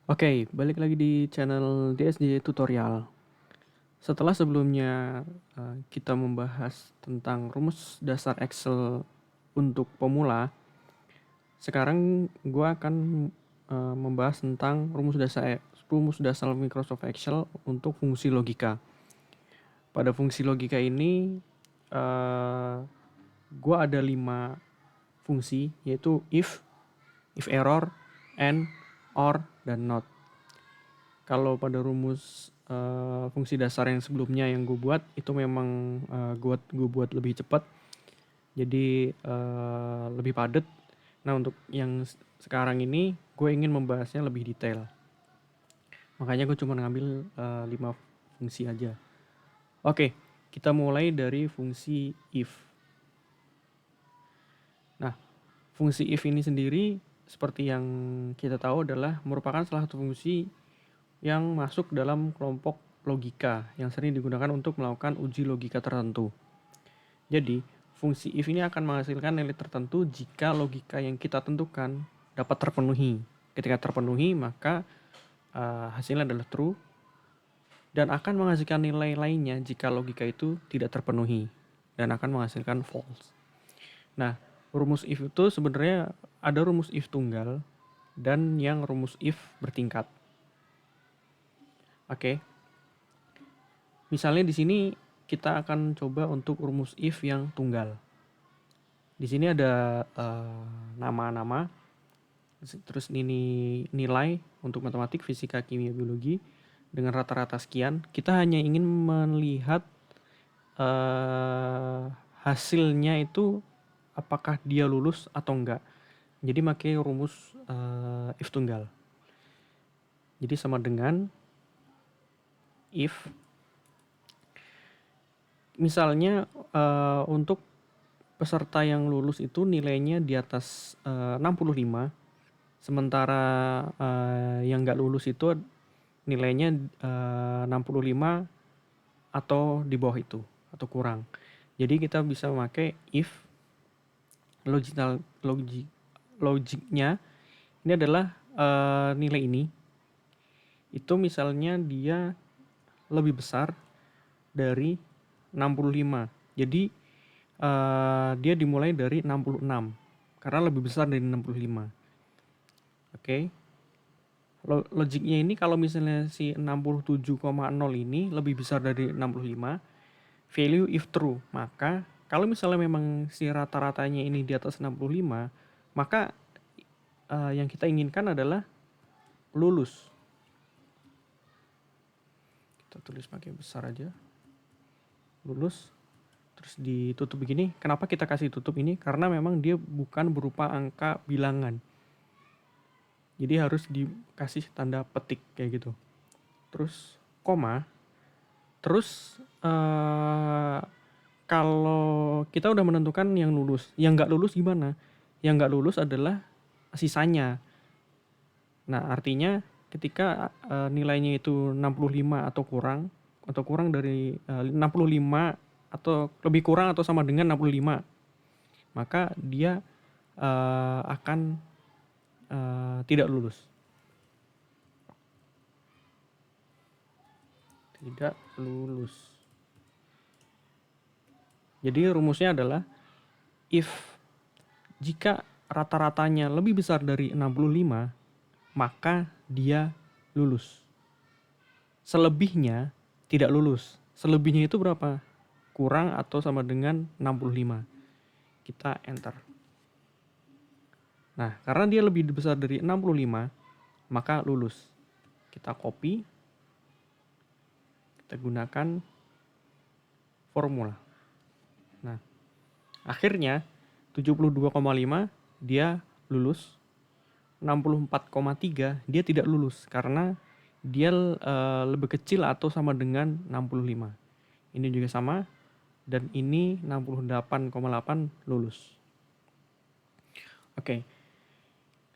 Oke, balik lagi di channel DSJ Tutorial. Setelah sebelumnya kita membahas tentang rumus dasar Excel untuk pemula, sekarang gue akan membahas tentang rumus dasar Microsoft Excel untuk fungsi logika. Pada fungsi logika ini, gue ada 5 fungsi, yaitu if error, and, or, dan not. Kalau pada rumus fungsi dasar yang sebelumnya yang gue buat itu memang gue buat lebih cepat, jadi lebih padat. Nah, untuk yang sekarang ini gue ingin membahasnya lebih detail, makanya gue cuma ngambil 5 fungsi aja. Oke, kita mulai dari fungsi if. Nah, fungsi if ini sendiri seperti yang kita tahu adalah merupakan salah satu fungsi yang masuk dalam kelompok logika yang sering digunakan untuk melakukan uji logika tertentu. Jadi, fungsi if ini akan menghasilkan nilai tertentu jika logika yang kita tentukan dapat terpenuhi. Ketika terpenuhi, maka hasilnya adalah true, dan akan menghasilkan nilai lainnya jika logika itu tidak terpenuhi dan akan menghasilkan false. Nah, rumus if itu sebenarnya ada rumus if tunggal dan yang rumus if bertingkat. Oke. Misalnya di sini kita akan coba untuk rumus if yang tunggal. Di sini ada nama-nama, terus ini nilai untuk matematik, fisika, kimia, biologi dengan rata-rata sekian. Kita hanya ingin melihat hasilnya itu apakah dia lulus atau enggak. Jadi pakai rumus if tunggal. Jadi sama dengan if misalnya untuk peserta yang lulus itu nilainya di atas 65, sementara yang nggak lulus itu nilainya 65 atau di bawah itu atau kurang. Jadi kita bisa memakai if logiknya ini adalah nilai ini itu misalnya dia lebih besar dari 65. Jadi dia dimulai dari 66 karena lebih besar dari 65. Oke. Logiknya ini kalau misalnya si 67,0 ini lebih besar dari 65, value if true, maka kalau misalnya memang si rata-ratanya ini di atas 65, maka yang kita inginkan adalah lulus. Kita tulis pakai besar aja. Lulus. Terus ditutup begini. Kenapa kita kasih tutup ini? Karena memang dia bukan berupa angka bilangan. Jadi harus dikasih tanda petik kayak gitu. Terus koma. Terus kalau kita udah menentukan yang lulus, yang nggak lulus gimana? Yang nggak lulus adalah sisanya. Nah, artinya ketika nilainya itu 65 atau kurang dari 65 atau lebih kurang atau sama dengan 65, maka dia akan tidak lulus. Tidak lulus. Jadi rumusnya adalah if jika rata-ratanya lebih besar dari 65, maka dia lulus. Selebihnya tidak lulus. Selebihnya itu berapa? Kurang atau sama dengan 65. Kita enter. Nah, karena dia lebih besar dari 65, maka lulus. Kita copy. Kita gunakan formula. Nah, akhirnya 72,5 dia lulus. 64,3 dia tidak lulus karena dia lebih kecil atau sama dengan 65. Ini juga sama, dan ini 68,8 lulus. Oke.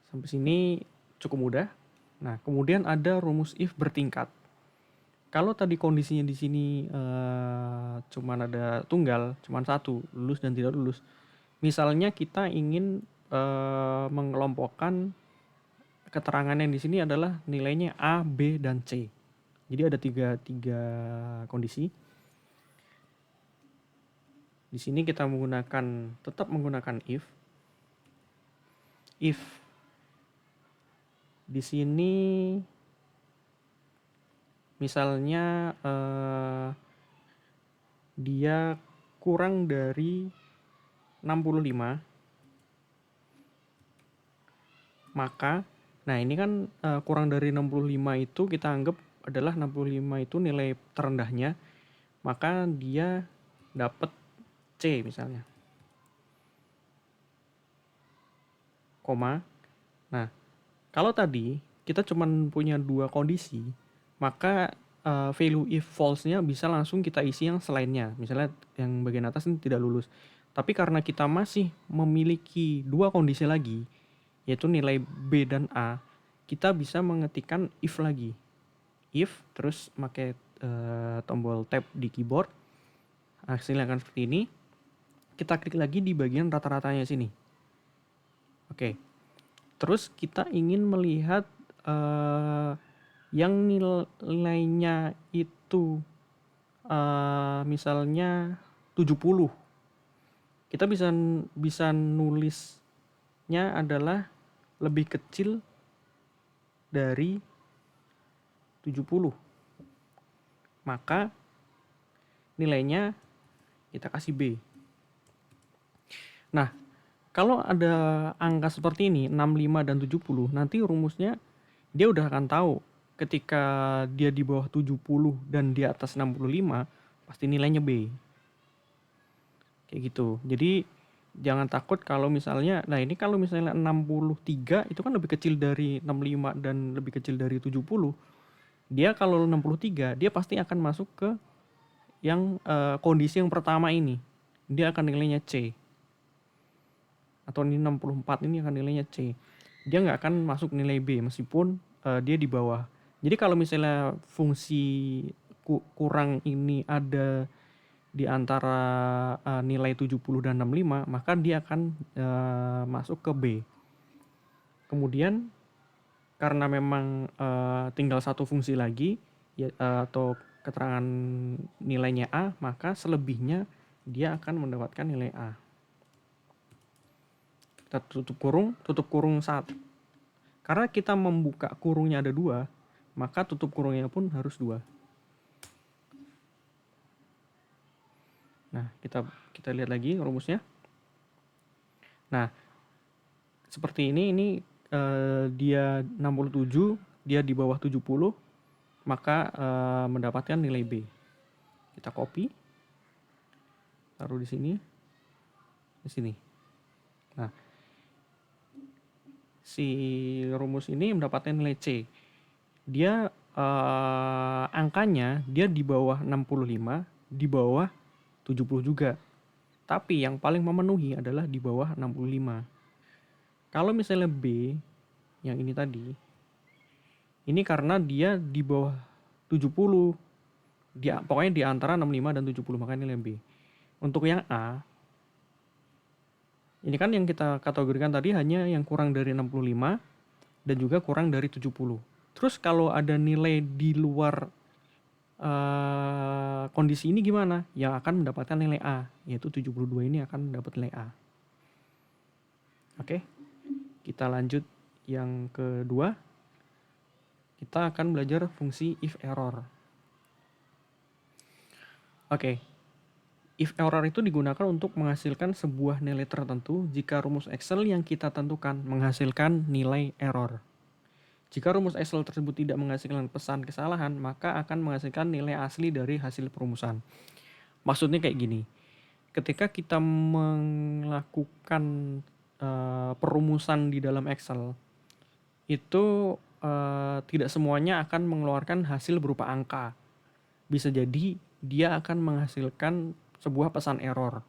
Sampai sini cukup mudah. Nah, kemudian ada rumus if bertingkat. Kalau tadi kondisinya di sini cuman ada tunggal, cuman satu, lulus dan tidak lulus. Misalnya kita ingin mengelompokkan keterangannya di sini adalah nilainya A, B, dan C. Jadi ada tiga kondisi. Di sini kita tetap menggunakan if. If di sini misalnya dia kurang dari 65, maka nah ini kan kurang dari 65 itu kita anggap adalah 65 itu nilai terendahnya, maka dia dapat C misalnya. Koma. Nah, kalau tadi kita cuma punya dua kondisi, maka value if false-nya bisa langsung kita isi yang selainnya. Misalnya yang bagian atas ini tidak lulus. Tapi karena kita masih memiliki dua kondisi lagi, yaitu nilai B dan A, kita bisa mengetikkan if lagi. If, terus pakai tombol tab di keyboard, hasilnya akan seperti ini. Kita klik lagi di bagian rata-ratanya sini. Oke. Terus kita ingin melihat yang nilainya itu misalnya 70. Kita bisa nulisnya adalah lebih kecil dari 70. Maka nilainya kita kasih B. Nah, kalau ada angka seperti ini 65 dan 70, nanti rumusnya dia udah akan tahu ketika dia di bawah 70 dan di atas 65 pasti nilainya B. Kayak gitu. Jadi jangan takut kalau misalnya, nah ini kalau misalnya 63 itu kan lebih kecil dari 65 dan lebih kecil dari 70. Dia kalau 63 dia pasti akan masuk ke yang kondisi yang pertama ini. Dia akan nilainya C. Atau ini 64 ini akan nilainya C. Dia nggak akan masuk nilai B meskipun dia di bawah. Jadi kalau misalnya fungsi kurang ini ada di antara nilai 70 dan 65, maka dia akan masuk ke B. Kemudian karena memang tinggal satu fungsi lagi ya, atau keterangan nilainya A, maka selebihnya dia akan mendapatkan nilai A. Kita tutup kurung saat. Karena kita membuka kurungnya ada 2, maka tutup kurungnya pun harus 2. Nah, kita lihat lagi rumusnya. Nah, seperti ini dia 67, dia di bawah 70, maka mendapatkan nilai B. Kita copy, taruh di sini, Nah, si rumus ini mendapatkan nilai C. Dia angkanya dia di bawah 65, di bawah 70 juga. Tapi yang paling memenuhi adalah di bawah 65. Kalau misalnya B, yang ini tadi, ini karena dia di bawah 70. Pokoknya di antara 65 dan 70, makanya nilai B. Untuk yang A, ini kan yang kita kategorikan tadi hanya yang kurang dari 65 dan juga kurang dari 70. Terus kalau ada nilai di luar kondisi ini gimana? Yang akan mendapatkan nilai A, yaitu 72 ini akan mendapat nilai A. Oke, kita lanjut yang kedua. Kita akan belajar fungsi if error. Oke, if error itu digunakan untuk menghasilkan sebuah nilai tertentu jika rumus Excel yang kita tentukan menghasilkan nilai error. Jika rumus Excel tersebut tidak menghasilkan pesan kesalahan, maka akan menghasilkan nilai asli dari hasil perumusan. Maksudnya kayak gini, ketika kita melakukan perumusan di dalam Excel, itu tidak semuanya akan mengeluarkan hasil berupa angka. Bisa jadi dia akan menghasilkan sebuah pesan error.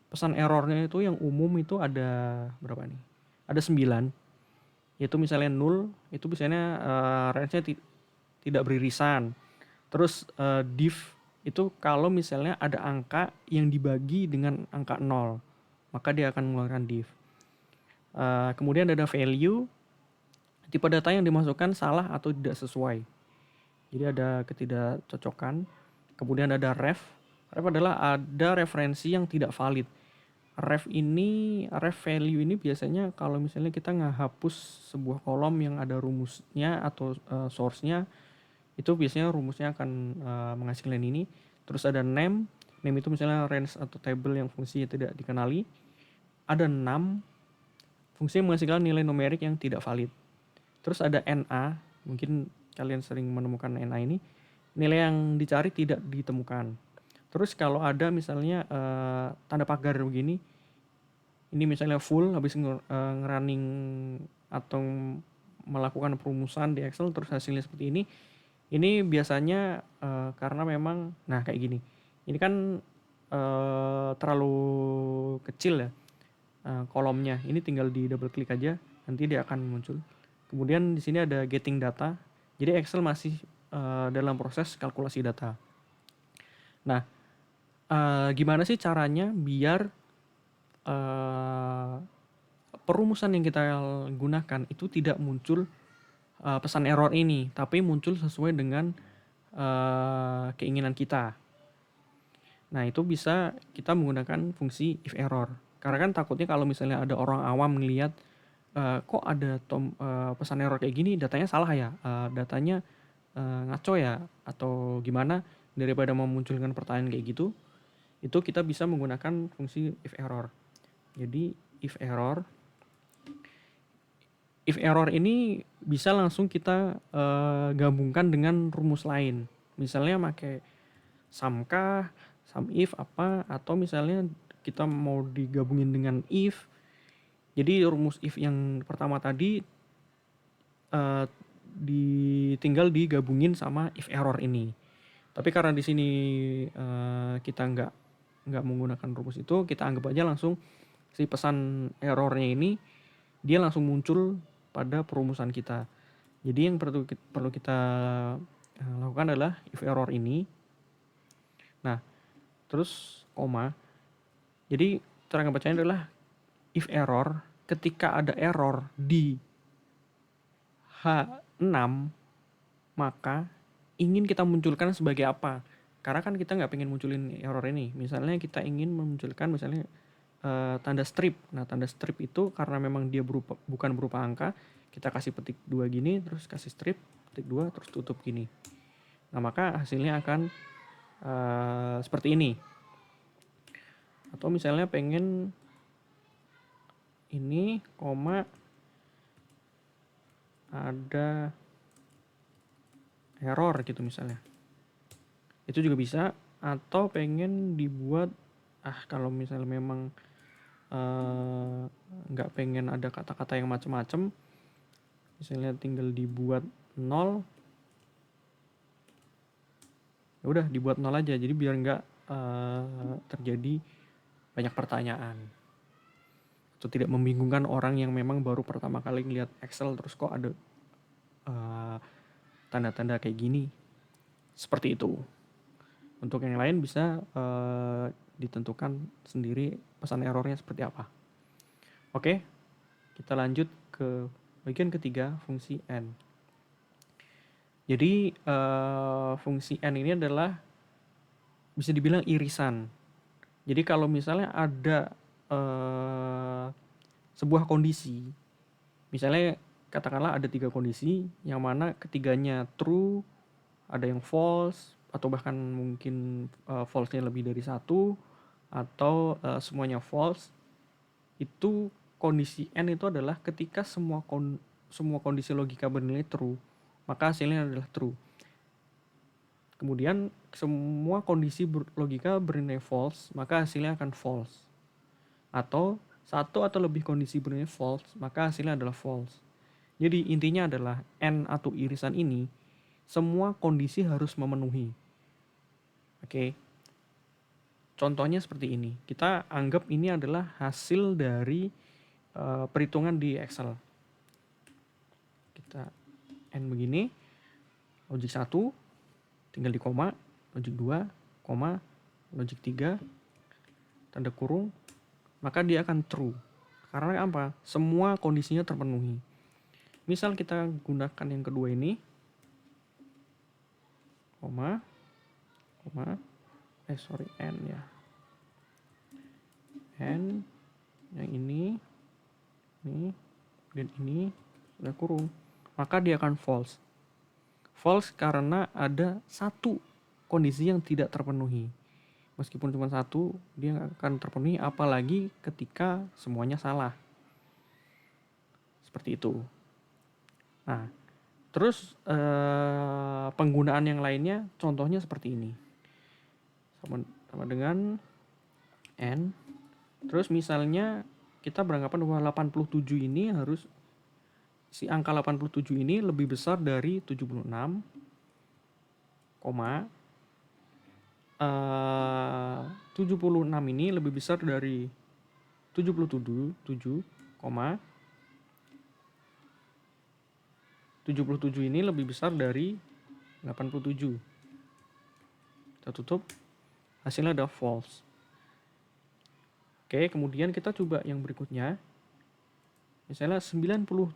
Pesan errornya itu yang umum itu ada berapa nih? Ada 9. Yaitu misalnya 0, itu biasanya range-nya tidak beririsan. Terus div itu kalau misalnya ada angka yang dibagi dengan angka 0, maka dia akan mengeluarkan div. Kemudian ada value, tipe data yang dimasukkan salah atau tidak sesuai. Jadi ada ketidakcocokan. Kemudian ada ref. Ref adalah ada referensi yang tidak valid. Ref value ini biasanya kalau misalnya kita ngehapus sebuah kolom yang ada rumusnya atau source-nya, itu biasanya rumusnya akan menghasilkan ini. Terus ada name itu misalnya range atau table yang fungsinya tidak dikenali. Ada num, fungsi yang menghasilkan nilai numerik yang tidak valid. Terus ada NA, mungkin kalian sering menemukan NA ini, nilai yang dicari tidak ditemukan. Terus kalau ada misalnya tanda pagar begini, ini misalnya full habis ngerunning atau melakukan perumusan di Excel terus hasilnya seperti ini biasanya karena memang, nah kayak gini, ini kan terlalu kecil ya kolomnya, ini tinggal di double klik aja nanti dia akan muncul. Kemudian di sini ada getting data, jadi Excel masih dalam proses kalkulasi data. Nah, gimana sih caranya biar perumusan yang kita gunakan itu tidak muncul pesan error ini, tapi muncul sesuai dengan keinginan kita. Nah, itu bisa kita menggunakan fungsi if error. Karena kan takutnya kalau misalnya ada orang awam ngelihat kok ada pesan error kayak gini, datanya salah ya, datanya ngaco ya, atau gimana, daripada memunculkan pertanyaan kayak gitu, itu kita bisa menggunakan fungsi if error. Jadi if error ini bisa langsung kita gabungkan dengan rumus lain. Misalnya pakai sum kah, sum if apa, atau misalnya kita mau digabungin dengan if. Jadi rumus if yang pertama tadi tinggal digabungin sama if error ini. Tapi karena di sini kita nggak menggunakan rumus itu, kita anggap aja langsung si pesan errornya ini dia langsung muncul pada perumusan kita. Jadi yang perlu kita lakukan adalah if error ini. Nah, terus koma. Jadi cara ngebacanya adalah if error ketika ada error di H6, maka ingin kita munculkan sebagai apa? Karena kan kita nggak pengen munculin error ini. Misalnya kita ingin memunculkan misalnya tanda strip. Nah, tanda strip itu karena memang dia bukan berupa angka, kita kasih petik 2 gini, terus kasih strip, petik 2, terus tutup gini. Nah, maka hasilnya akan seperti ini. Atau misalnya pengen ini, koma, ada error gitu misalnya. Itu juga bisa. Atau pengen dibuat, kalau misalnya memang nggak pengen ada kata-kata yang macam-macam, misalnya tinggal dibuat 0, ya udah dibuat 0 aja, jadi biar nggak terjadi banyak pertanyaan atau tidak membingungkan orang yang memang baru pertama kali ngeliat Excel terus kok ada tanda-tanda kayak gini. Seperti itu. Untuk yang lain bisa ditentukan sendiri pesan errornya seperti apa. Oke, kita lanjut ke bagian ketiga, fungsi N. Jadi fungsi N ini adalah bisa dibilang irisan. Jadi kalau misalnya ada sebuah kondisi, misalnya katakanlah ada 3 kondisi, yang mana ketiganya true, ada yang false, atau bahkan mungkin false-nya lebih dari 1, atau semuanya false. Itu kondisi N itu adalah ketika semua kondisi logika bernilai true, maka hasilnya adalah true. Kemudian semua kondisi logika bernilai false, maka hasilnya akan false. Atau satu atau lebih kondisi bernilai false, maka hasilnya adalah false. Jadi intinya adalah N atau irisan ini semua kondisi harus memenuhi. Oke. Contohnya seperti ini. Kita anggap ini adalah hasil dari perhitungan di Excel. Kita N begini. Logik 1 tinggal di koma, logik 2 koma, logik 3 tanda kurung, maka dia akan true. Karena apa? Semua kondisinya terpenuhi. Misal kita gunakan yang kedua ini, koma, n ya. N, yang ini, dan ini sudah kurung. Maka dia akan false. False karena ada satu kondisi yang tidak terpenuhi. Meskipun cuma satu, dia nggak akan terpenuhi, apalagi ketika semuanya salah. Seperti itu. Nah, terus penggunaan yang lainnya, contohnya seperti ini. Sama dengan N. Terus misalnya kita beranggapan bahwa 87 ini harus, si angka 87 ini lebih besar dari 76, 76 ini lebih besar dari 77, 77 ini lebih besar dari 87. Kita tutup, hasilnya ada false. Oke, kemudian kita coba yang berikutnya. Misalnya 97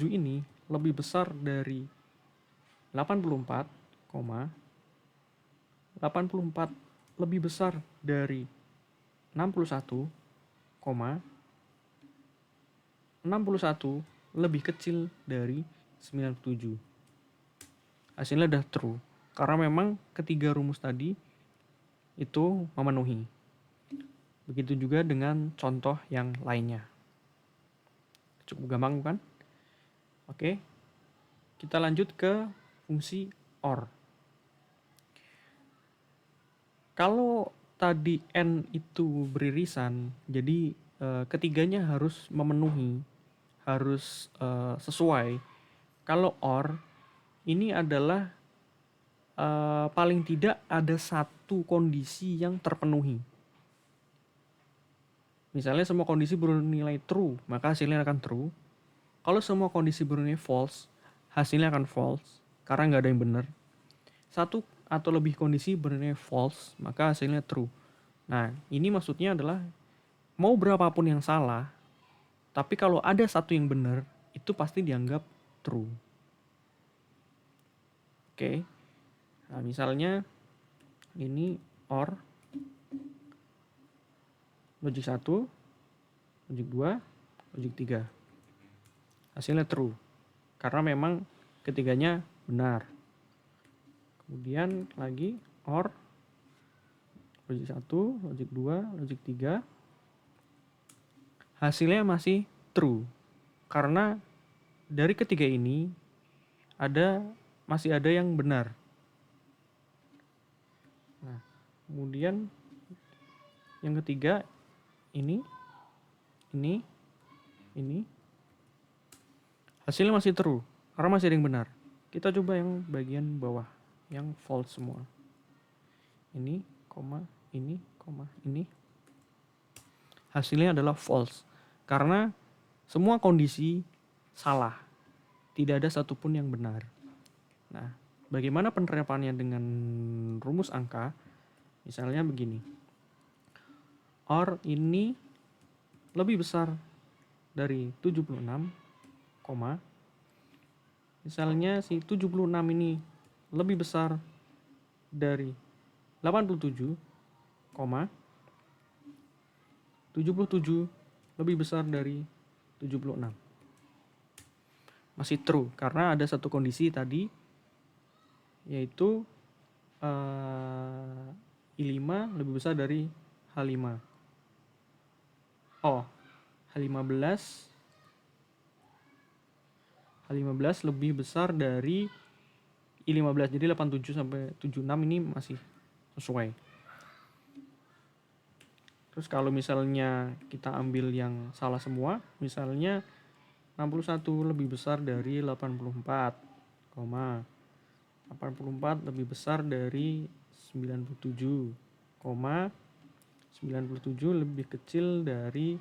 ini lebih besar dari 84, 84 lebih besar dari 61, 61 lebih kecil dari 97. Hasilnya udah true. Karena memang ketiga rumus tadi itu memenuhi. Begitu juga dengan contoh yang lainnya. Cukup gampang bukan? Oke. Kita lanjut ke fungsi OR. Kalau tadi N itu beririsan, jadi ketiganya harus memenuhi, harus sesuai. Kalau OR, ini adalah paling tidak ada satu kondisi yang terpenuhi. Misalnya semua kondisi bernilai true, maka hasilnya akan true. Kalau semua kondisi bernilai false, hasilnya akan false, karena nggak ada yang benar. Satu atau lebih kondisi bernilai false, maka hasilnya true. Nah, ini maksudnya adalah mau berapapun yang salah, tapi kalau ada satu yang benar, itu pasti dianggap true. Oke. Nah, misalnya ini OR logik 1, logik 2, logik 3. Hasilnya true. Karena memang ketiganya benar. Kemudian lagi OR logik 1, logik 2, logik 3. Hasilnya masih true. Karena dari ketiga ini masih ada yang benar. Nah, kemudian yang ketiga ini hasilnya masih true karena masih ada yang benar. Kita coba yang bagian bawah yang false semua. Ini, ini. Hasilnya adalah false karena semua kondisi salah. Tidak ada satupun yang benar. Nah, bagaimana penerapannya dengan rumus angka? Misalnya begini. OR ini lebih besar dari 76, misalnya si 76 ini lebih besar dari 87, 77 lebih besar dari 76. Masih true karena ada satu kondisi tadi, yaitu I5 lebih besar dari H5. H15 lebih besar dari I15. Jadi 87 sampai 76 ini masih sesuai. Terus kalau misalnya kita ambil yang salah semua, misalnya 61 lebih besar dari 84, 84 lebih besar dari 97, 97 lebih kecil dari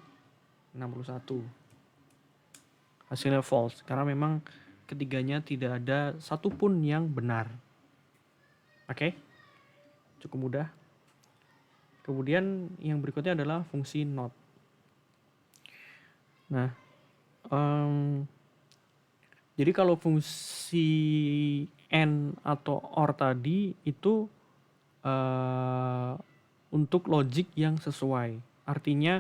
61. Hasilnya false karena memang ketiganya tidak ada satupun yang benar. Oke? Cukup mudah. Kemudian yang berikutnya adalah fungsi not. Nah, Jadi kalau fungsi AND atau OR tadi itu untuk logic yang sesuai. Artinya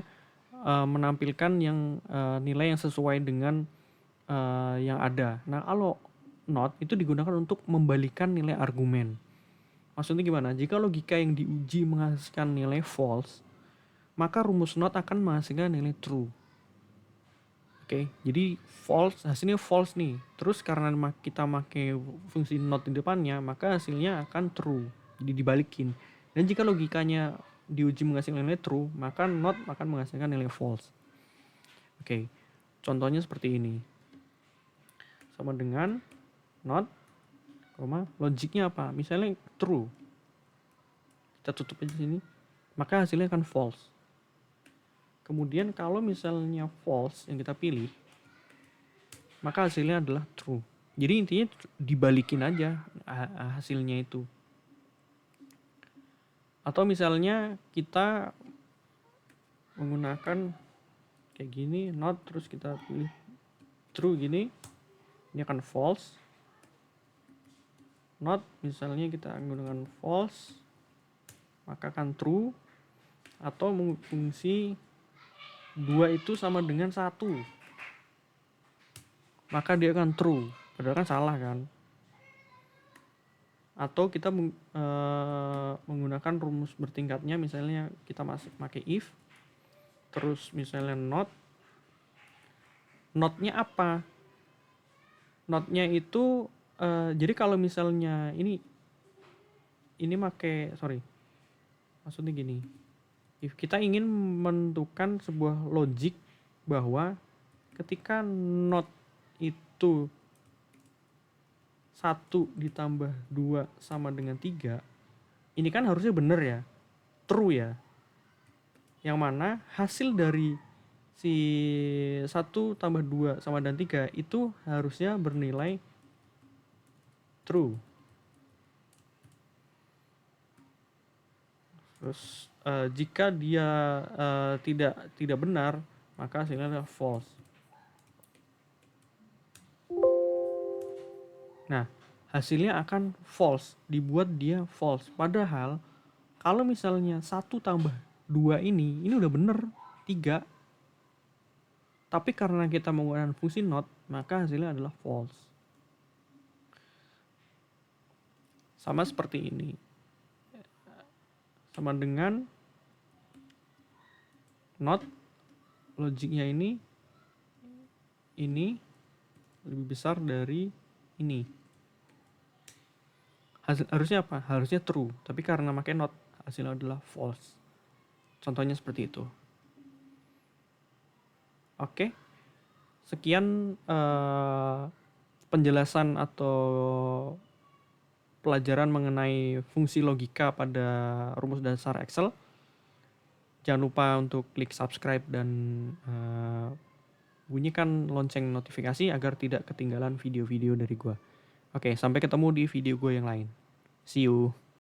menampilkan yang nilai yang sesuai dengan yang ada. Nah, kalau NOT itu digunakan untuk membalikan nilai argumen. Maksudnya gimana? Jika logika yang diuji menghasilkan nilai false, maka rumus NOT akan menghasilkan nilai true. Oke, jadi false, hasilnya false nih. Terus karena kita pakai fungsi NOT di depannya, maka hasilnya akan true. Jadi dibalikin. Dan jika logikanya diuji menghasilkan nilai true, maka NOT akan menghasilkan nilai false. Oke, contohnya seperti ini. Sama dengan NOT, logiknya apa? Misalnya true. Kita tutup aja sini. Maka hasilnya akan false. Kemudian kalau misalnya false yang kita pilih, maka hasilnya adalah true. Jadi intinya dibalikin aja hasilnya itu. Atau misalnya kita menggunakan kayak gini, not, terus kita pilih true gini, ini akan false. Not, misalnya kita menggunakan false, maka akan true. Atau fungsi 2 itu sama dengan 1, maka dia akan true. Padahal kan salah kan. Atau kita menggunakan rumus bertingkatnya, misalnya kita masih pakai if, terus misalnya notnya apa? Notnya itu jadi kalau misalnya ini maksudnya gini, if kita ingin menentukan sebuah logik bahwa ketika not itu 1 ditambah 2 sama dengan 3, ini kan harusnya benar ya, true ya. Yang mana hasil dari si 1 tambah 2 sama dengan 3 itu harusnya bernilai true. Terus jika dia tidak benar, maka hasilnya adalah false. Nah, hasilnya akan false, dibuat dia false. Padahal kalau misalnya 1 tambah 2 ini udah bener 3. Tapi karena kita menggunakan fungsi not, maka hasilnya adalah false. Sama seperti ini. Sama dengan not, logiknya ini lebih besar dari ini. Harusnya apa? Harusnya true. Tapi karena pakai not, hasilnya adalah false. Contohnya seperti itu. Oke. Sekian penjelasan atau pelajaran mengenai fungsi logika pada rumus dasar Excel. Jangan lupa untuk klik subscribe dan bunyikan lonceng notifikasi agar tidak ketinggalan video-video dari gue. Oke, sampai ketemu di video gue yang lain. See you.